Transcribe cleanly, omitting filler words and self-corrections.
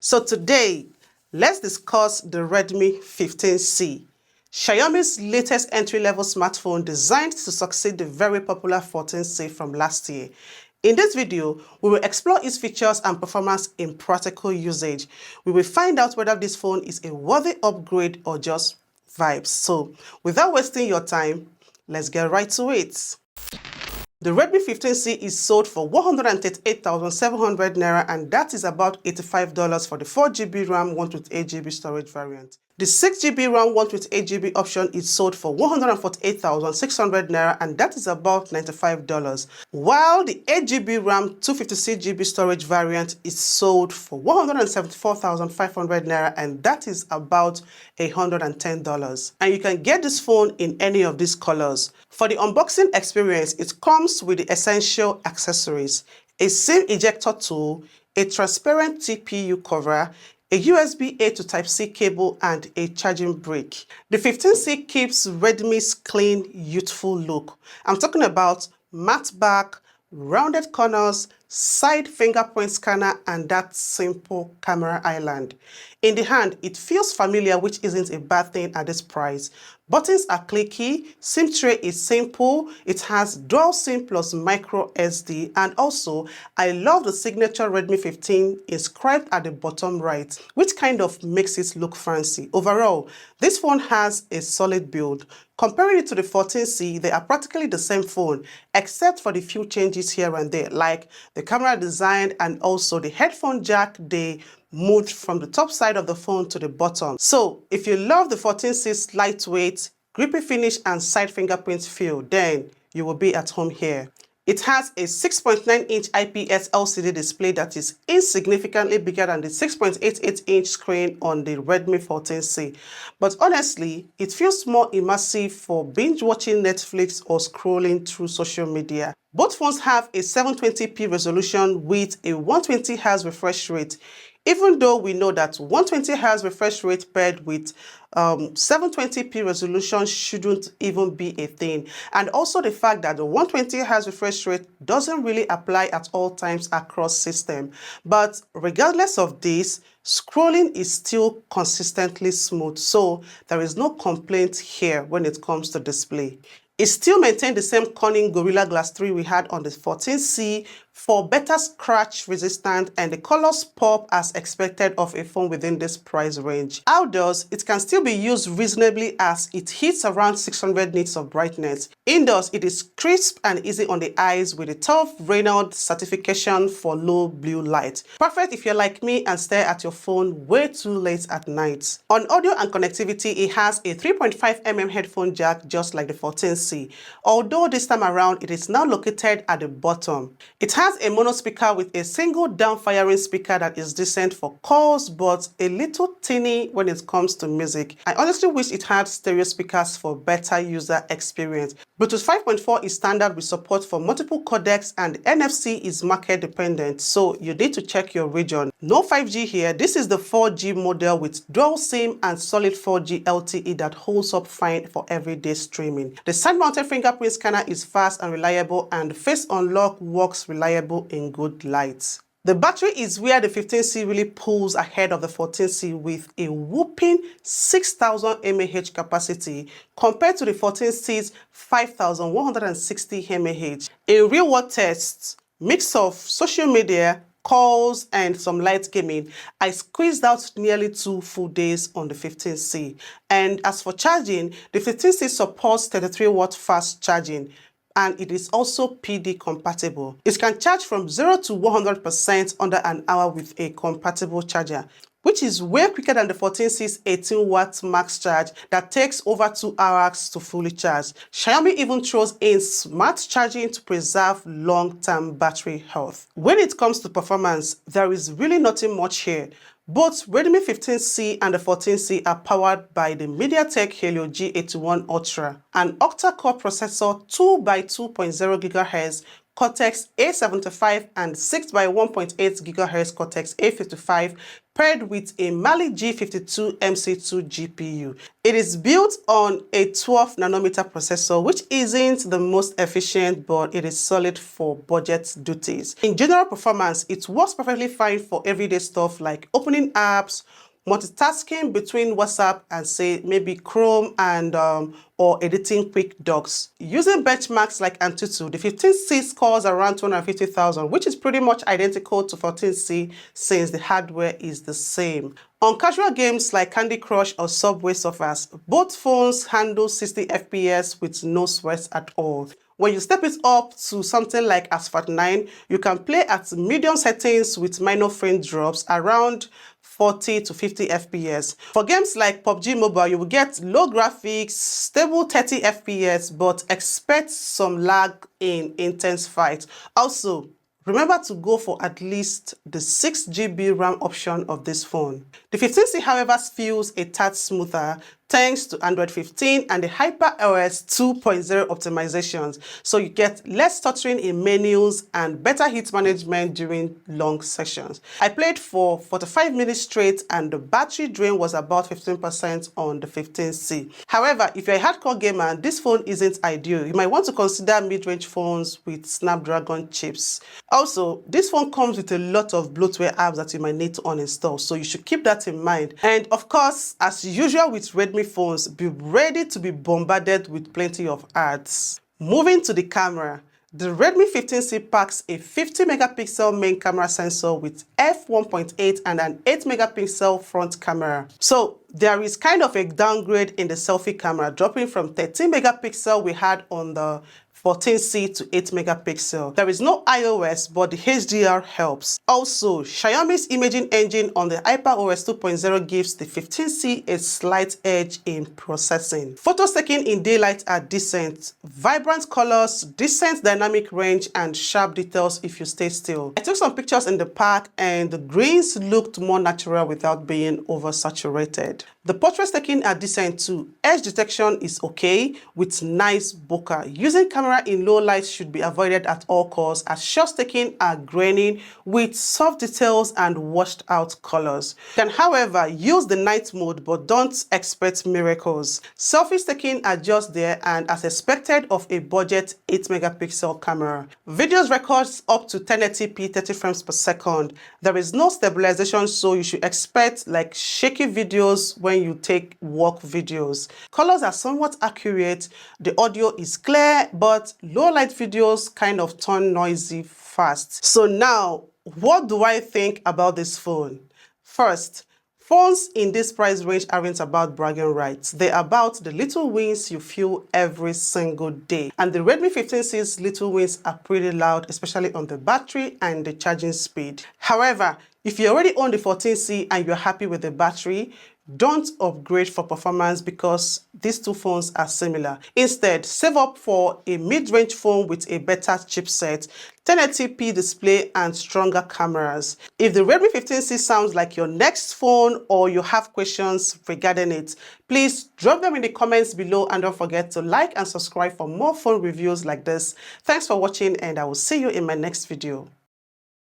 So today, let's discuss the Redmi 15C, Xiaomi's latest entry-level smartphone designed to succeed the very popular 14C from last year. In this video, we will explore its features and performance in practical usage. We will find out whether this phone is a worthy upgrade or just vibes. So, without wasting your time, let's get right to it. The Redmi 15C is sold for 138,700 naira, and that is about $85 for the 4GB RAM 128GB storage variant. The 6GB RAM 128GB option is sold for 148,600 naira, and that is about $95. While the 8GB RAM 256GB storage variant is sold for 174,500 naira, and that is about $110. And you can get this phone in any of these colors. For the unboxing experience, it comes with the essential accessories: a SIM ejector tool, a transparent TPU cover, a USB-A to Type-C cable, and a charging brick. The 15C keeps Redmi's clean, youthful look. I'm talking about matte back, rounded corners, side fingerprint scanner, and that simple camera island. In the hand, it feels familiar, which isn't a bad thing at this price. Buttons are clicky, SIM tray is simple, it has dual SIM plus micro SD, and also I love the signature Redmi 15 inscribed at the bottom right, which kind of makes it look fancy. Overall, this phone has a solid build. Comparing it to the 14C, they are practically the same phone, except for the few changes here and there, like the camera design and also the headphone jack. They moved from the top side of the phone to the bottom. So if you love the 14C's lightweight, grippy finish and side fingerprint feel, then you will be at home here. It has a 6.9-inch IPS LCD display that is insignificantly bigger than the 6.88-inch screen on the Redmi 14C. But honestly, it feels more immersive for binge-watching Netflix or scrolling through social media. Both phones have a 720p resolution with a 120Hz refresh rate, even though we know that 120Hz refresh rate paired with 720p resolution shouldn't even be a thing. And also the fact that the 120Hz refresh rate doesn't really apply at all times across system. But regardless of this, scrolling is still consistently smooth, so there is no complaint here when it comes to display. It still maintained the same cunning Gorilla Glass 3 we had on the 14C for better scratch resistance, and the colors pop as expected of a phone within this price range. Outdoors, it can still be used reasonably as it hits around 600 nits of brightness. Indoors, it is crisp and easy on the eyes with a tough Reynolds certification for low blue light. Perfect if you're like me and stare at your phone way too late at night. On audio and connectivity, it has a 3.5mm headphone jack just like the 14C, although this time around it is now located at the bottom. It has a mono speaker with a single down-firing speaker that is decent for calls but a little teeny when it comes to music. I honestly wish it had stereo speakers for better user experience. Bluetooth 5.4 is standard with support for multiple codecs, and NFC is market dependent, so you need to check your region. No 5G here. This is the 4G model with dual SIM and solid 4G LTE that holds up fine for everyday streaming. The side-mounted fingerprint scanner is fast and reliable, and face unlock works reliable in good light. The battery is where the 15C really pulls ahead of the 14C with a whopping 6,000 mAh capacity compared to the 14C's 5,160 mAh. In real-world tests, mix of social media, calls, and some light gaming, I squeezed out nearly 2 full days on the 15C. And as for charging, the 15C supports 33-watt fast charging, and it is also PD compatible. It can charge from 0 to 100% under an hour with a compatible charger, which is way quicker than the 14C's 18-watt max charge that takes over 2 hours to fully charge. Xiaomi even throws in smart charging to preserve long-term battery health. When it comes to performance, there is really nothing much here. Both Redmi 15C and the 14C are powered by the MediaTek Helio G81 Ultra, an octa-core processor, 2x2.0 GHz, Cortex A75 and 6x1.8 GHz Cortex A55 paired with a Mali G52MC2 GPU. It is built on a 12nm processor, which isn't the most efficient, but it is solid for budget duties. In general performance, it works perfectly fine for everyday stuff like opening apps, multitasking between WhatsApp and say maybe Chrome and or editing quick docs. Using benchmarks like Antutu, the 15C scores around 250,000, which is pretty much identical to 14C since the hardware is the same. On casual games like Candy Crush or Subway Surfers, both phones handle 60 FPS with no sweat at all. When you step it up to something like Asphalt 9, you can play at medium settings with minor frame drops around 40 to 50 FPS. For games like PUBG Mobile, you will get low graphics, stable 30 FPS, but expect some lag in intense fights. Also, remember to go for at least the 6GB RAM option of this phone. The 15C, however, feels a tad smoother thanks to Android 15 and the HyperOS 2.0 optimizations, so you get less stuttering in menus and better heat management during long sessions. I played for 45 minutes straight and the battery drain was about 15% on the 15C. However, if you're a hardcore gamer, this phone isn't ideal. You might want to consider mid-range phones with Snapdragon chips. Also, this phone comes with a lot of bloatware apps that you might need to uninstall, so you should keep that in mind. And of course, as usual with Redmi phones, be ready to be bombarded with plenty of ads. Moving to the camera, the Redmi 15C packs a 50-megapixel main camera sensor with f1.8 and an 8-megapixel front camera. So there is kind of a downgrade in the selfie camera, dropping from 13 megapixel we had on the 14C to 8 megapixel. There is no iOS, but the HDR helps. Also, Xiaomi's imaging engine on the HyperOS 2.0 gives the 15C a slight edge in processing. Photos taken in daylight are decent. Vibrant colors, decent dynamic range, and sharp details if you stay still. I took some pictures in the park and the greens looked more natural without being oversaturated. The portraits taken are decent too. Edge detection is okay with nice bokeh. Using camera in low light should be avoided at all costs, as shots taken are grainy with soft details and washed out colors. You can, however, use the night mode, but don't expect miracles. Selfies taken are just there and as expected of a budget 8-megapixel camera. Videos records up to 1080p 30 frames per second. There is no stabilization, so you should expect like shaky videos when you take work videos. Colors are somewhat accurate. The audio is clear, but low light videos kind of turn noisy fast. So now, what do I think about this phone? First, phones in this price range aren't about bragging rights. They're about the little wins you feel every single day. And the Redmi 15C's little wins are pretty loud, especially on the battery and the charging speed. However, if you already own the 14C and you're happy with the battery, don't upgrade for performance because these two phones are similar. Instead, save up for a mid-range phone with a better chipset, 1080p display, and stronger cameras. If the Redmi 15C sounds like your next phone or you have questions regarding it, please drop them in the comments below and don't forget to like and subscribe for more phone reviews like this. Thanks for watching and I will see you in my next video.